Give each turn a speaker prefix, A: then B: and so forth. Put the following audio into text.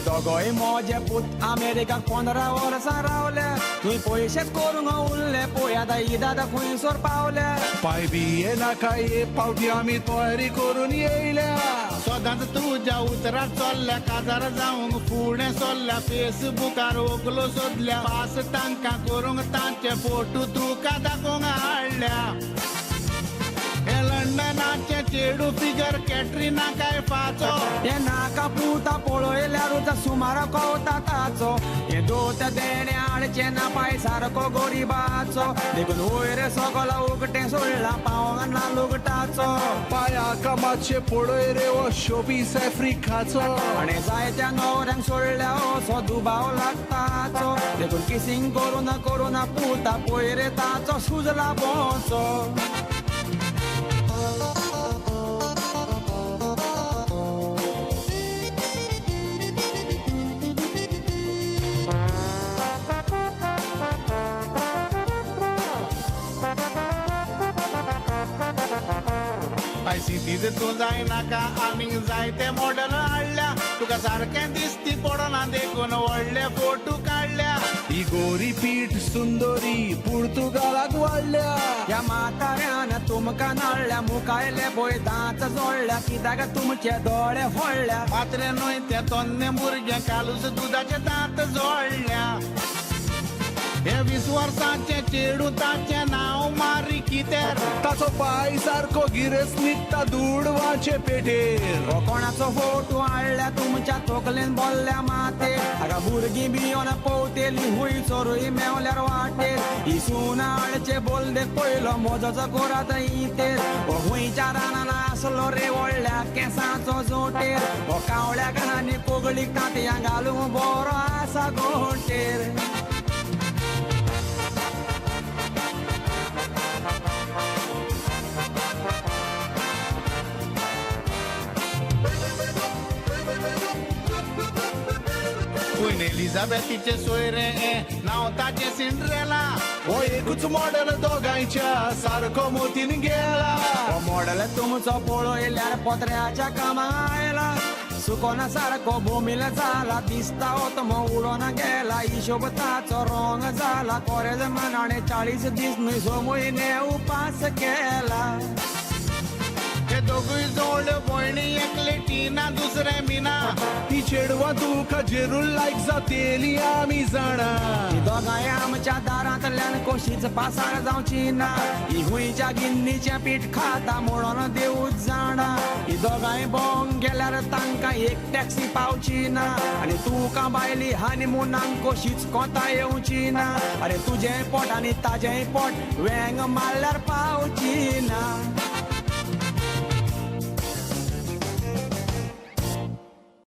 A: दोगोय मोजे पूत अमेरिकाक 15 वर्सां रावले तुय पयशेच करूंक उरले पळयात ईदात खंयसर पावले
B: पाय बी नाका ये पावटी आमी तयारी करून येयल्या
C: सदांच तुज्या उतरार चल्ल्या काजार जावंक फुडें सरल्या फेसबुकार ओकलो सोदल्या पास तांकां करूंक तांचे फोटो तुका दाखोवंक हाडल्या हे लंडनाचे चेडू फिगर कॅटरिना कैफाचो
A: हे नाका पुता पळयल्यारूच सुमार कवता ताचो हे दोत देणे आडचे ना पाय सारको गोरिबाचो देखून वयर सगळा उगटें सोडला पावंक ना लुगटाचो
B: पायाका मातशे पळय रे हो शोपीस आफ्रिकाचो
A: आनी जायत्या न्हवऱ्यांक सोडल्या असो दुबाव लागताचो देखून किसिंग करून पुता पळय रे ताचो सुजला बोचो
C: सिटीज तू जायनाका आनीक जायते मॉडल हाडल्या तुका सारकें दिसती पडना देखून व्हडले फोटो काडल्या
B: ही गोरी पीठ सुंदरी पुर्तुगालाक वाडल्या
A: ह्या म्हाताऱ्यान तुमकां नाडल्या मुखायले पळय दांत जोडल्या कित्याक तुमचे दोळे फोडल्या
C: मात्रे न्हय ते तन्ने भुरगे कालूच दुधाचे दांत जोडल्या हे 20 वर्सांचे चेडू ताचे नांव मारी कितेर
B: ताचो पाय सारको गिरेस निघता दुडवाचे पेटेर
A: हो कोणाचो फोटो हाडल्या तुमच्या तोकलेन बोल्ल्या माते हाका भुरगीं भियोन पवतेली हुंय चोरूय मेवल्यार वाटेर ही सून हाडचे बोलदेक पयलो मोजोचो कोरात इतेर हो हुंयच्या रानान आसलो रे व्हडल्या केंसाचो जोटेर हो कावळ्या घरांनी कोगळीक तांतयां घालूंक बरो आसा गोटेर
C: क्वीन एलिझाबेथीचे सोयरे नांव ताचे सिंड्रेला
B: हो एकूच मॉडेल दोगांयच्या सारको मोतीन गेला
A: हो मॉडल तुमचो पळयल्यार पोत्र्याच्या कामां आयला सुकोना सारको बोमील जाला दिसता होतो उडोन गेला हिशोब ताचो रोंग जाला कोरेज मनाने 40 दीस न्हय 6 म्हयने उपास केला
C: हे दोगूय जोड भयणी एकले टिना दुसरे मिना
B: ही चेडवां तुका जेरूल लायक जातेली आमी जाणा
A: ही दोगांय आमच्या दारांतल्यान कोशीच पासार जावची ना ही हुंयच्या गिन्नीचें पीठ खाता म्हणून देवूच जाणा ही दोगांय भोंवंक गेल्यार तांकां एक टॅक्सी पावची ना आनी तुका बायली हनीमुनाक कोशीच कोता येवची ना अरे तुजें पोट आनी ताजेंय पोट वेंग मारल्यार पावची ना